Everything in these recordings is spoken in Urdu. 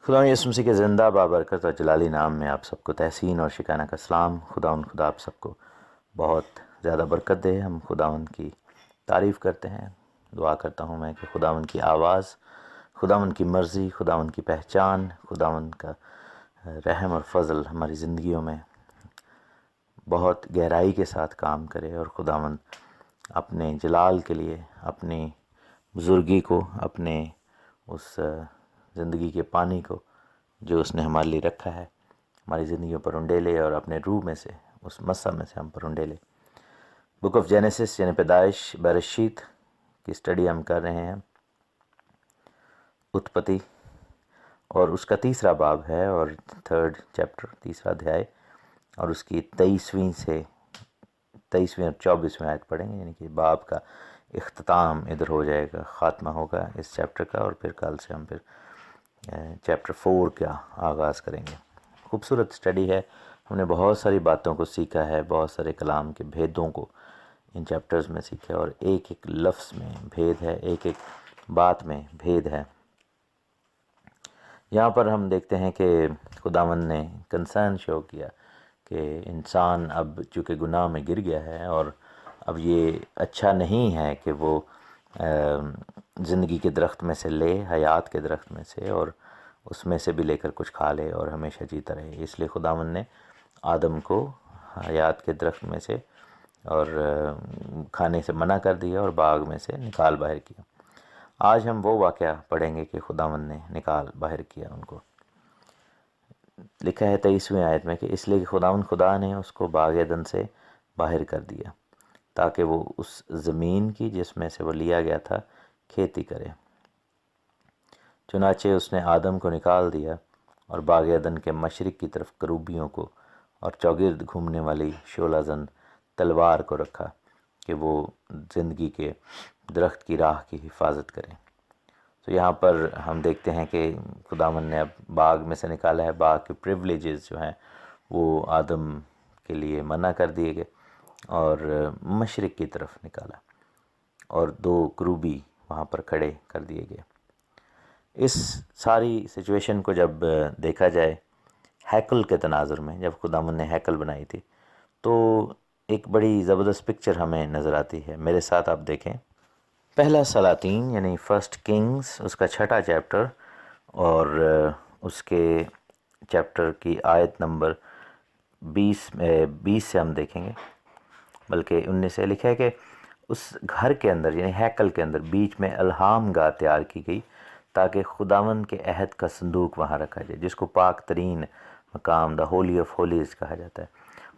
خدا یسوع مسیح کے زندہ بابرکت اور جلالی نام میں آپ سب کو تحسین اور شکانہ کا سلام۔ خدا آپ سب کو بہت زیادہ برکت دے۔ ہم خداوند کی تعریف کرتے ہیں، دعا کرتا ہوں میں کہ خداوند کی آواز، خداوند کی مرضی، خداوند کی پہچان، خداوند کا رحم اور فضل ہماری زندگیوں میں بہت گہرائی کے ساتھ کام کرے، اور خداوند اپنے جلال کے لیے اپنی بزرگی کو، اپنے اس زندگی کے پانی کو جو اس نے ہمارے لیے رکھا ہے ہماری زندگیوں پر انڈیلے، اور اپنے روح میں سے، اس مسح میں سے ہم پر انڈیلے۔ بک آف جینیسس یعنی پیدائش برشیت کی سٹڈی ہم کر رہے ہیں، اتپتی، اور اس کا تیسرا باب ہے اور تھرڈ چیپٹر، تیسرا ادھیائے، اور اس کی 23ویں سے 23ویں اور 24ویں آیت پڑھیں گے، یعنی کہ باب کا اختتام ادھر ہو جائے گا، خاتمہ ہوگا اس چیپٹر کا، اور پھر کل سے ہم پھر چیپٹر 4 کا آغاز کریں گے۔ خوبصورت سٹڈی ہے، ہم نے بہت ساری باتوں کو سیکھا ہے، بہت سارے کلام کے بھیدوں کو ان چیپٹرز میں سیکھا، اور ایک ایک لفظ میں بھید ہے، ایک ایک بات میں بھید ہے۔ یہاں پر ہم دیکھتے ہیں کہ خداوند نے کنسرن شو کیا کہ انسان اب چونکہ گناہ میں گر گیا ہے، اور اب یہ اچھا نہیں ہے کہ وہ زندگی کے درخت میں سے لے، حیات کے درخت میں سے، اور اس میں سے بھی لے کر کچھ کھا لے اور ہمیشہ جیتا رہے۔ اس لیے خداوند نے آدم کو حیات کے درخت میں سے اور کھانے سے منع کر دیا اور باغ میں سے نکال باہر کیا۔ آج ہم وہ واقعہ پڑھیں گے کہ خداوند نے نکال باہر کیا ان کو۔ لکھا ہے 23ویں آیت میں کہ اس لیے کہ خداوند خدا نے اس کو باغ عدن سے باہر کر دیا تاکہ وہ اس زمین کی جس میں سے وہ لیا گیا تھا کھیتی کرے۔ چنانچہ اس نے آدم کو نکال دیا اور باغ عدن کے مشرق کی طرف کروبیوں کو اور چوگرد گھومنے والی شعلہ زن تلوار کو رکھا کہ وہ زندگی کے درخت کی راہ کی حفاظت کریں۔ تو یہاں پر ہم دیکھتے ہیں کہ خداوند نے اب باغ میں سے نکالا ہے، باغ کے پریولیجز جو ہیں وہ آدم کے لیے منع کر دیے گئے، اور مشرق کی طرف نکالا، اور 2 کروبی وہاں پر کھڑے کر دیے گئے۔ اس ساری سچویشن کو جب دیکھا جائے ہیکل کے تناظر میں، جب خداوند نے ہیکل بنائی تھی، تو ایک بڑی زبردست پکچر ہمیں نظر آتی ہے۔ میرے ساتھ آپ دیکھیں، پہلا سلاطین یعنی فرسٹ کنگز، اس کا 6واں چیپٹر، اور اس کے چیپٹر کی آیت نمبر 20 سے ہم دیکھیں گے، بلکہ 19 سے لکھا ہے کہ اس گھر کے اندر یعنی ہیکل کے اندر بیچ میں الہام گاہ تیار کی گئی تاکہ خداوند کے عہد کا صندوق وہاں رکھا جائے، جس کو پاک ترین مقام دا ہولی آف ہولیز کہا جاتا ہے۔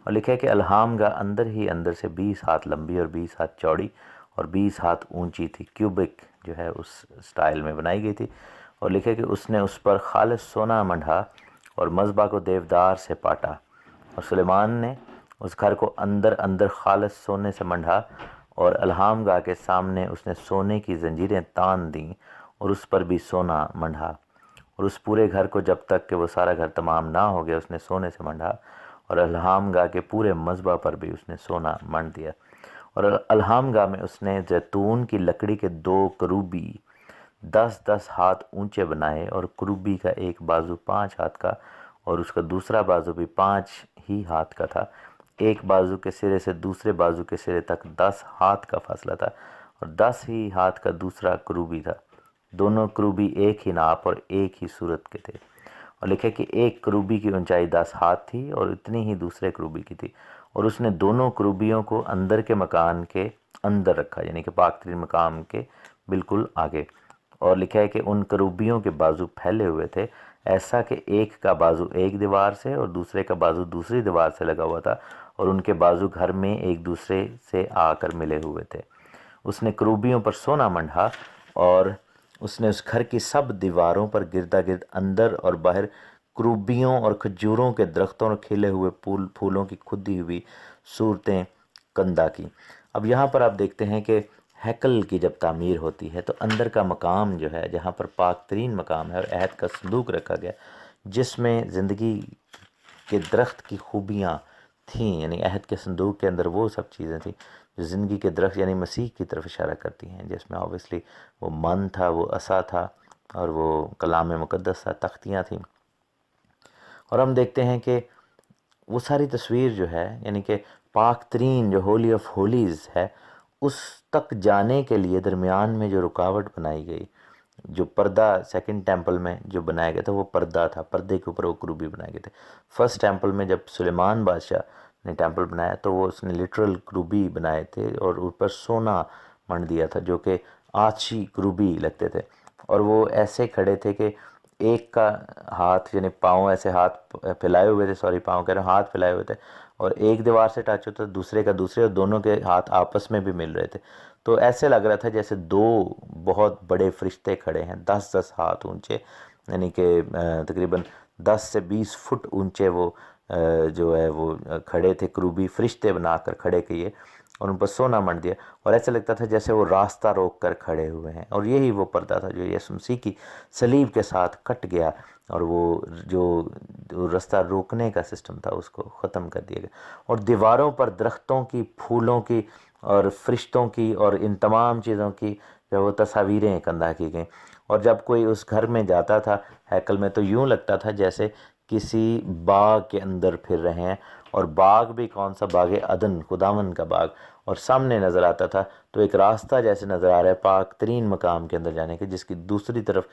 اور لکھا ہے کہ الہام گاہ اندر ہی اندر سے 20 ہاتھ لمبی اور 20 ہاتھ چوڑی اور 20 ہاتھ اونچی تھی، کیوبک جو ہے اس سٹائل میں بنائی گئی تھی۔ اور لکھا ہے کہ اس نے اس پر خالص سونا منڈھا اور مذبح کو دیودار سے پاٹا، اور سلیمان نے اس گھر کو اندر اندر خالص سونے سے منڈھا، اور الہام گاہ کے سامنے اس نے سونے کی زنجیریں تان دیں اور اس پر بھی سونا منڈھا، اور اس پورے گھر کو جب تک کہ وہ سارا گھر تمام نہ ہو گیا اس نے سونے سے منڈھا، اور الہام گاہ کے پورے مذبح پر بھی اس نے سونا منڈ دیا۔ اور الہام گاہ میں اس نے زیتون کی لکڑی کے 2 کروبی 10 ہاتھ اونچے بنائے، اور کروبی کا ایک بازو 5 ہاتھ کا اور اس کا دوسرا بازو بھی 5 ہی ہاتھ کا تھا، ایک بازو کے سرے سے دوسرے بازو کے سرے تک 10 ہاتھ کا فاصلہ تھا، اور 10 ہی ہاتھ کا دوسرا کروبی تھا۔ دونوں کروبی ایک ہی ناپ اور ایک ہی صورت کے تھے۔ اور لکھے کہ ایک کروبی کی اونچائی 10 ہاتھ تھی اور اتنی ہی دوسرے کروبی کی تھی، اور اس نے دونوں کروبیوں کو اندر کے مکان کے اندر رکھا، یعنی کہ پاک ترین مقام کے بالکل آگے۔ اور لکھا ہے کہ ان کروبیوں کے بازو پھیلے ہوئے تھے، ایسا کہ ایک کا بازو ایک دیوار سے اور دوسرے کا بازو دوسری دیوار سے لگا ہوا تھا، اور ان کے بازو گھر میں ایک دوسرے سے آ کر ملے ہوئے تھے۔ اس نے کروبیوں پر سونا منڈھا، اور اس نے اس گھر کی سب دیواروں پر گردا گرد اندر اور باہر کروبیوں اور کھجوروں کے درختوں اور کھلے ہوئے پھولوں کی کھدی ہوئی صورتیں کندہ کی۔ اب یہاں پر آپ دیکھتے ہیں کہ ہیکل کی جب تعمیر ہوتی ہے تو اندر کا مقام جو ہے، جہاں پر پاک ترین مقام ہے اور عہد کا صندوق رکھا گیا، جس میں زندگی کے درخت کی خوبیاں تھیں، یعنی عہد کے صندوق کے اندر وہ سب چیزیں تھیں جو زندگی کے درخت یعنی مسیح کی طرف اشارہ کرتی ہیں، جس میں آبویسلی وہ من تھا، وہ عصا تھا، اور وہ کلام مقدس تھا، تختیاں تھیں. اور ہم دیکھتے ہیں کہ وہ ساری تصویر جو ہے، یعنی کہ پاک ترین جو ہولی آف ہولیز ہے، اس تک جانے کے لیے درمیان میں جو رکاوٹ بنائی گئی، جو پردہ سیکنڈ ٹیمپل میں جو بنایا گیا تھا وہ پردہ تھا، پردے کے اوپر وہ کروبی بنائے گئے تھے. فرسٹ ٹیمپل میں جب سلیمان بادشاہ نے ٹیمپل بنایا تو وہ اس نے لٹرل کروبی بنائے تھے اور اوپر سونا منڈ دیا تھا جو کہ آچھی کروبی لگتے تھے، اور وہ ایسے کھڑے تھے کہ ایک کا ہاتھ، یعنی پاؤں ایسے ہاتھ پھیلائے ہوئے تھے، پاؤں کہہ رہے ہیں، ہاتھ پھیلائے ہوئے تھے، اور ایک دیوار سے ٹچ ہوتا تھا، دوسرے کا دوسرے، اور دونوں کے ہاتھ آپس میں بھی مل رہے تھے. تو ایسے لگ رہا تھا جیسے دو بہت بڑے فرشتے کھڑے ہیں، 10 ہاتھ اونچے، یعنی کہ تقریباً 10 سے 20 فٹ اونچے وہ جو ہے وہ کھڑے تھے، کروبی فرشتے بنا کر کھڑے کیے اور ان پر سونا منڈ دیا، اور ایسا لگتا تھا جیسے وہ راستہ روک کر کھڑے ہوئے ہیں. اور یہی وہ پردہ تھا جو یسوع مسیح کی صلیب کے ساتھ کٹ گیا، اور وہ جو راستہ روکنے کا سسٹم تھا اس کو ختم کر دیا گیا. اور دیواروں پر درختوں کی، پھولوں کی اور فرشتوں کی اور ان تمام چیزوں کی جو وہ تصاویریں کندہ کی گئیں. اور جب کوئی اس گھر میں جاتا تھا ہیکل میں تو یوں لگتا تھا جیسے کسی باغ کے اندر پھر رہے ہیں، اور باغ بھی کون سا؟ باغ عدن، خداوند کا باغ، اور سامنے نظر آتا تھا تو ایک راستہ جیسے نظر آ رہا ہے پاک ترین مقام کے اندر جانے کے، جس کی دوسری طرف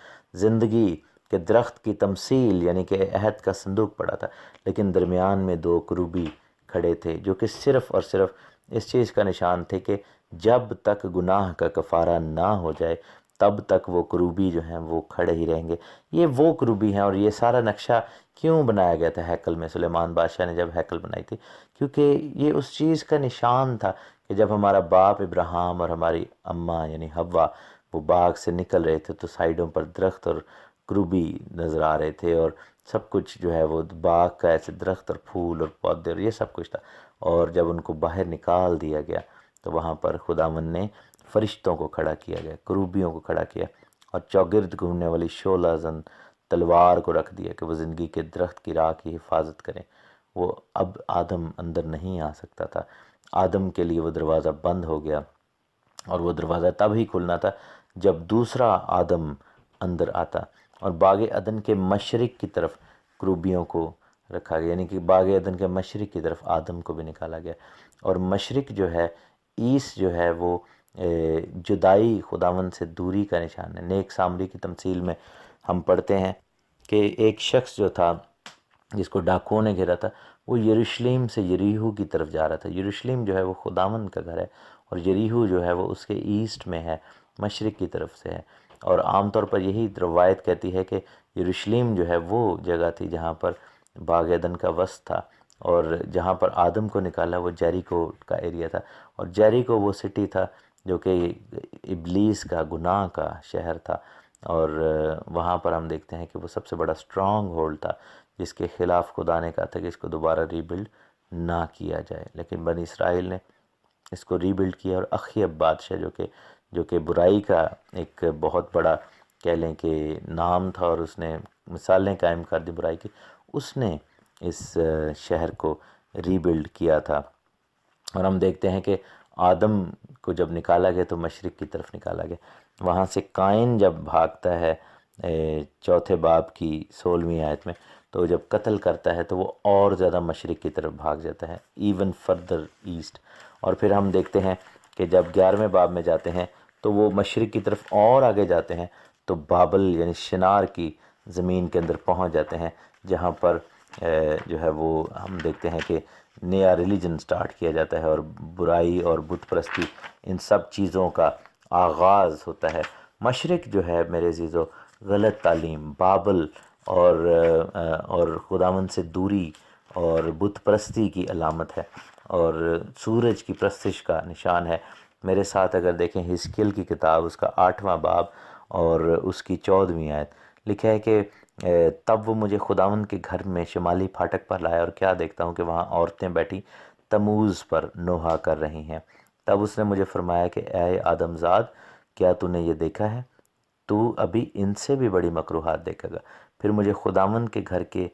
زندگی کے درخت کی تمثیل یعنی کہ عہد کا صندوق پڑا تھا، لیکن درمیان میں 2 کروبی کھڑے تھے جو کہ صرف اور صرف اس چیز کا نشان تھے کہ جب تک گناہ کا کفارہ نہ ہو جائے تب تک وہ کروبی جو ہیں وہ کھڑے ہی رہیں گے. یہ وہ کروبی ہیں. اور یہ سارا نقشہ کیوں بنایا گیا تھا ہیکل میں؟ سلیمان بادشاہ نے جب ہیکل بنائی تھی، کیونکہ یہ اس چیز کا نشان تھا کہ جب ہمارا باپ ابراہیم اور ہماری اماں یعنی حوا وہ باغ سے نکل رہے تھے تو سائیڈوں پر درخت اور کروبی نظر آ رہے تھے، اور سب کچھ جو ہے وہ باغ کا ایسے درخت اور پھول اور پودے اور یہ سب کچھ تھا. اور جب ان کو باہر نکال دیا گیا تو وہاں پر خداوند نے فرشتوں کو کھڑا کیا گیا، کروبیوں کو کھڑا کیا، اور چوگرد گھومنے والی شعلہ زن تلوار کو رکھ دیا کہ وہ زندگی کے درخت کی راہ کی حفاظت کریں. وہ اب آدم اندر نہیں آ سکتا تھا، آدم کے لیے وہ دروازہ بند ہو گیا، اور وہ دروازہ تب ہی کھلنا تھا جب دوسرا آدم اندر آتا. اور باغ عدن کے مشرق کی طرف کروبیوں کو رکھا گیا، یعنی کہ باغ عدن کے مشرق کی طرف آدم کو بھی نکالا گیا. اور مشرق جو ہے، ایسٹ جو ہے، وہ جدائی، خداوند سے دوری کا نشان ہے. نیک سامری کی تمثیل میں ہم پڑھتے ہیں کہ ایک شخص جو تھا جس کو ڈاکوؤں نے گھیرا تھا، وہ یروشلم سے یریحو کی طرف جا رہا تھا. یروشلم جو ہے وہ خداوند کا گھر ہے، اور یریحو جو ہے وہ اس کے ایسٹ میں ہے، مشرق کی طرف سے ہے. اور عام طور پر یہی روایت کہتی ہے کہ یروشلم جو ہے وہ جگہ تھی جہاں پر باغ عدن کا وسط تھا، اور جہاں پر آدم کو نکالا وہ جیریکو کا ایریا تھا. اور جیریکو وہ سٹی تھا جو کہ ابلیس کا، گناہ کا شہر تھا، اور وہاں پر ہم دیکھتے ہیں کہ وہ سب سے بڑا اسٹرانگ ہولڈ تھا جس کے خلاف خدا نے کہا تھا کہ اس کو دوبارہ ریبلڈ نہ کیا جائے. لیکن بنی اسرائیل نے اس کو ریبلڈ کیا، اور اخیب بادشاہ جو کہ برائی کا ایک بہت بڑا کہہ لیں کہ نام تھا، اور اس نے مثالیں قائم کر دی برائی کی، اس نے اس شہر کو ریبلڈ کیا تھا. اور ہم دیکھتے ہیں کہ آدم کو جب نکالا گیا تو مشرق کی طرف نکالا گیا. وہاں سے قائن جب بھاگتا ہے 4 باب کی 16ویں آیت میں، تو جب قتل کرتا ہے تو وہ اور زیادہ مشرق کی طرف بھاگ جاتا ہے، ایون فردر ایسٹ. اور پھر ہم دیکھتے ہیں کہ جب 11ویں باب میں جاتے ہیں تو وہ مشرق کی طرف اور آگے جاتے ہیں تو بابل یعنی شنار کی زمین کے اندر پہنچ جاتے ہیں، جہاں پر جو ہے وہ ہم دیکھتے ہیں کہ نیا ریلیجن سٹارٹ کیا جاتا ہے، اور برائی اور بت پرستی ان سب چیزوں کا آغاز ہوتا ہے. مشرق جو ہے میرے عزیزو غلط تعلیم، بابل اور خداوند سے دوری اور بت پرستی کی علامت ہے، اور سورج کی پرستش کا نشان ہے. میرے ساتھ اگر دیکھیں حزقیل کی کتاب، اس کا 8واں باب اور اس کی 14ویں آیت، لکھا ہے کہ تب وہ مجھے خداوند کے گھر میں شمالی پھاٹک پر لایا، اور کیا دیکھتا ہوں کہ وہاں عورتیں بیٹھی تموز پر نوحہ کر رہی ہیں. تب اس نے مجھے فرمایا کہ اے آدم زاد، کیا تو نے یہ دیکھا ہے؟ تو ابھی ان سے بھی بڑی مکروہات دیکھے گا. پھر مجھے خداوند کے گھر کے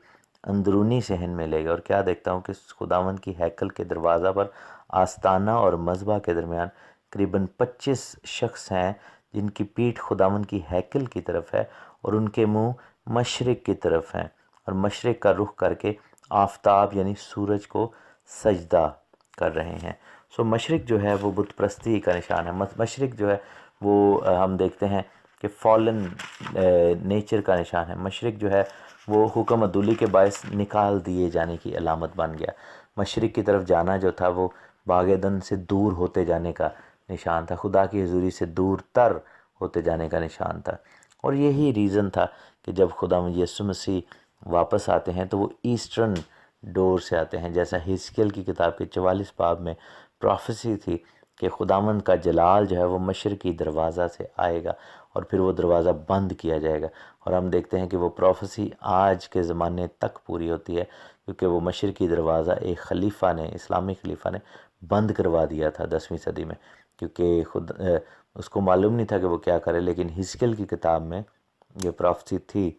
اندرونی صحن میں لے گا، اور کیا دیکھتا ہوں کہ خداوند کی ہیکل کے دروازہ پر آستانہ اور مذبح کے درمیان قریباً 25 شخص ہیں جن کی پیٹھ خداوند کی ہیکل کی طرف ہے، اور ان کے منہ مشرق کی طرف ہیں، اور مشرق کا رخ کر کے آفتاب یعنی سورج کو سجدہ کر رہے ہیں۔ سو مشرق جو ہے وہ بت پرستی کا نشان ہے۔ مشرق جو ہے وہ ہم دیکھتے ہیں کہ فالن نیچر کا نشان ہے۔ مشرق جو ہے وہ حکم عدولی کے باعث نکال دیے جانے کی علامت بن گیا۔ مشرق کی طرف جانا جو تھا وہ باغ عدن سے دور ہوتے جانے کا نشان تھا، خدا کی حضوری سے دور تر ہوتے جانے کا نشان تھا۔ اور یہی ریزن تھا کہ جب خدا یسوع مسیح واپس آتے ہیں تو وہ ایسٹرن ڈور سے آتے ہیں، جیسا حزقیل کی کتاب کے 44 باب میں پروفیسی تھی کہ خداوند کا جلال جو ہے وہ مشرقی دروازہ سے آئے گا اور پھر وہ دروازہ بند کیا جائے گا۔ اور ہم دیکھتے ہیں کہ وہ پروفیسی آج کے زمانے تک پوری ہوتی ہے، کیونکہ وہ مشرقی دروازہ ایک خلیفہ نے، اسلامی خلیفہ نے بند کروا دیا تھا 10ویں صدی میں، کیونکہ اس کو معلوم نہیں تھا کہ وہ کیا کرے، لیکن حزقیل کی کتاب میں یہ پروفیسی تھی،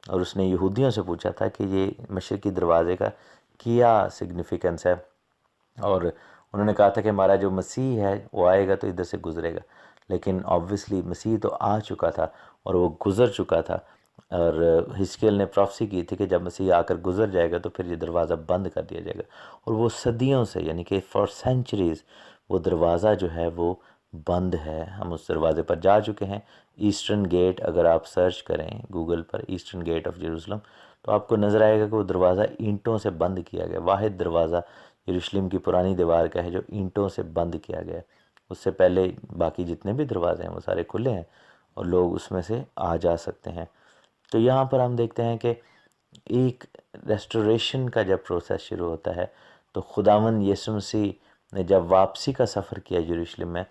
اور اس نے یہودیوں سے پوچھا تھا کہ یہ مشرقی دروازے کا کیا سگنیفیکنس ہے، اور انہوں نے کہا تھا کہ ہمارا جو مسیح ہے وہ آئے گا تو ادھر سے گزرے گا، لیکن آبویسلی مسیح تو آ چکا تھا اور وہ گزر چکا تھا، اور حزقیل نے پروفیسی کی تھی کہ جب مسیح آ کر گزر جائے گا تو پھر یہ دروازہ بند کر دیا جائے گا، اور وہ صدیوں سے یعنی کہ فار سینچریز وہ دروازہ جو ہے وہ بند ہے۔ ہم اس دروازے پر جا چکے ہیں۔ ایسٹرن گیٹ اگر آپ سرچ کریں گوگل پر ایسٹرن گیٹ آف یروشلم تو آپ کو نظر آئے گا کہ وہ دروازہ اینٹوں سے بند کیا گیا، واحد دروازہ یروشلم کی پرانی دیوار کا ہے جو اینٹوں سے بند کیا گیا ہے۔ اس سے پہلے باقی جتنے بھی دروازے ہیں وہ سارے کھلے ہیں اور لوگ اس میں سے آ جا سکتے ہیں۔ تو یہاں پر ہم دیکھتے ہیں کہ ایک ریسٹوریشن کا جب پروسیس شروع ہوتا ہے تو خداوند یسوع مسیح نے جب واپسی کا سفر کیا یروشلم میں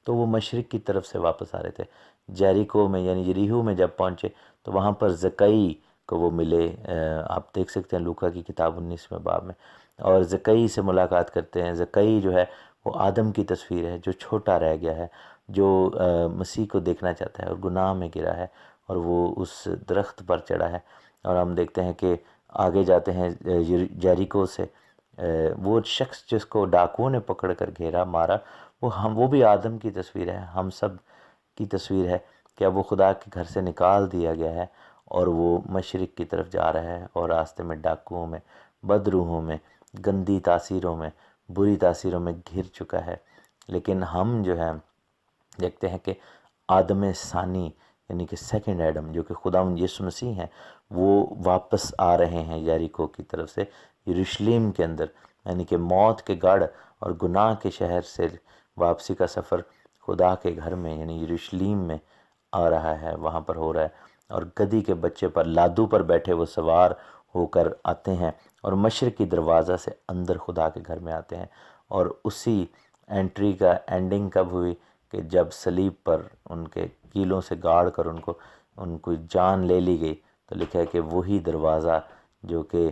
تو وہ مشرق کی طرف سے واپس آ رہے تھے۔ جیریکو میں یعنی یریحو میں جب پہنچے تو وہاں پر زکئی کو وہ ملے، آپ دیکھ سکتے ہیں لوکا کی کتاب 19ویں باب میں، اور زکئی سے ملاقات کرتے ہیں۔ زکئی جو ہے وہ آدم کی تصویر ہے جو چھوٹا رہ گیا ہے، جو مسیح کو دیکھنا چاہتا ہے اور گناہ میں گرا ہے اور وہ اس درخت پر چڑھا ہے۔ اور ہم دیکھتے ہیں کہ آگے جاتے ہیں جیریکو سے، وہ شخص جس کو ڈاکوؤں نے پکڑ کر گھیرا مارا وہ بھی آدم کی تصویر ہے، ہم سب کی تصویر ہے کہ اب وہ خدا کے گھر سے نکال دیا گیا ہے اور وہ مشرق کی طرف جا رہا ہے، اور راستے میں ڈاکوؤں میں، بدروحوں میں، گندی تاثیروں میں، بری تاثیروں میں گھر چکا ہے۔ لیکن ہم جو ہے دیکھتے ہیں کہ آدم ثانی یعنی کہ سیکنڈ ایڈم جو کہ خداوند یسوع مسیح ہیں وہ واپس آ رہے ہیں یریکو کی طرف سے یروشلم کے اندر، یعنی کہ موت کے گڑھ اور گناہ کے شہر سے واپسی کا سفر خدا کے گھر میں یعنی یروشلم میں آ رہا ہے، وہاں پر ہو رہا ہے، اور گدھی کے بچے پر لادو پر بیٹھے وہ سوار ہو کر آتے ہیں اور مشرقی دروازہ سے اندر خدا کے گھر میں آتے ہیں۔ اور اسی انٹری کا اینڈنگ کب ہوئی کہ جب صلیب پر ان کے کیلوں سے گاڑ کر ان کو جان لے لی گئی، تو لکھا ہے کہ وہی دروازہ جو کہ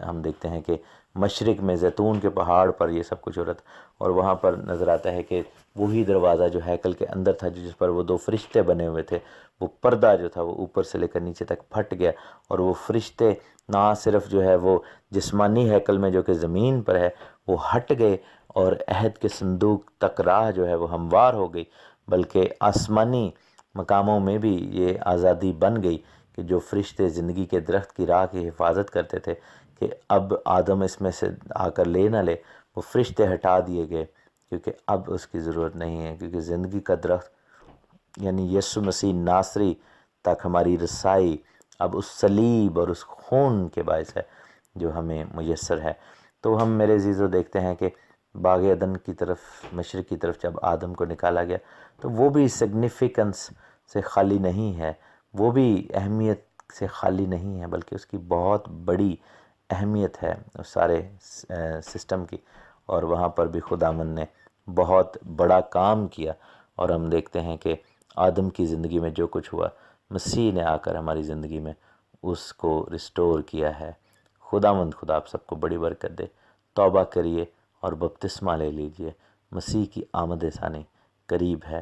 ہم دیکھتے ہیں کہ مشرق میں زیتون کے پہاڑ پر یہ سب کچھ ہو رہا تھا، اور وہاں پر نظر آتا ہے کہ وہی دروازہ جو ہیکل کے اندر تھا جس پر وہ 2 فرشتے بنے ہوئے تھے، وہ پردہ جو تھا وہ اوپر سے لے کر نیچے تک پھٹ گیا، اور وہ فرشتے نہ صرف جو ہے وہ جسمانی ہیکل میں جو کہ زمین پر ہے وہ ہٹ گئے اور عہد کے صندوق تک راہ جو ہے وہ ہموار ہو گئی، بلکہ آسمانی مقاموں میں بھی یہ آزادی بن گئی کہ جو فرشتے زندگی کے درخت کی راہ کی حفاظت کرتے تھے کہ اب آدم اس میں سے آ کر لے نہ لے، وہ فرشتے ہٹا دیے گئے کیونکہ اب اس کی ضرورت نہیں ہے، کیونکہ زندگی کا درخت یعنی یسوع مسیح ناصری تک ہماری رسائی اب اس صلیب اور اس خون کے باعث ہے جو ہمیں میسر ہے۔ تو ہم میرے عزیزو دیکھتے ہیں کہ باغ عدن کی طرف مشرق کی طرف جب آدم کو نکالا گیا تو وہ بھی سگنیفیکنس سے خالی نہیں ہے، وہ بھی اہمیت سے خالی نہیں ہے، بلکہ اس کی بہت بڑی اہمیت ہے اس سارے سسٹم کی، اور وہاں پر بھی خداوند نے بہت بڑا کام کیا۔ اور ہم دیکھتے ہیں کہ آدم کی زندگی میں جو کچھ ہوا مسیح نے آ کر ہماری زندگی میں اس کو ریسٹور کیا ہے۔ خداوند خدا آپ سب کو بڑی برکت دے۔ توبہ کریے اور بپتسمہ لے لیجئے، مسیح کی آمد ثانی قریب ہے،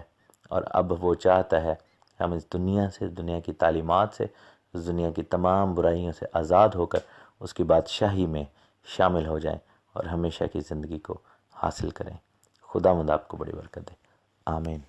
اور اب وہ چاہتا ہے ہم اس دنیا سے، دنیا کی تعلیمات سے، اس دنیا کی تمام برائیوں سے آزاد ہو کر اس کی بادشاہی میں شامل ہو جائیں اور ہمیشہ کی زندگی کو حاصل کریں۔ خداوند آپ کو بڑی برکت دے، آمین۔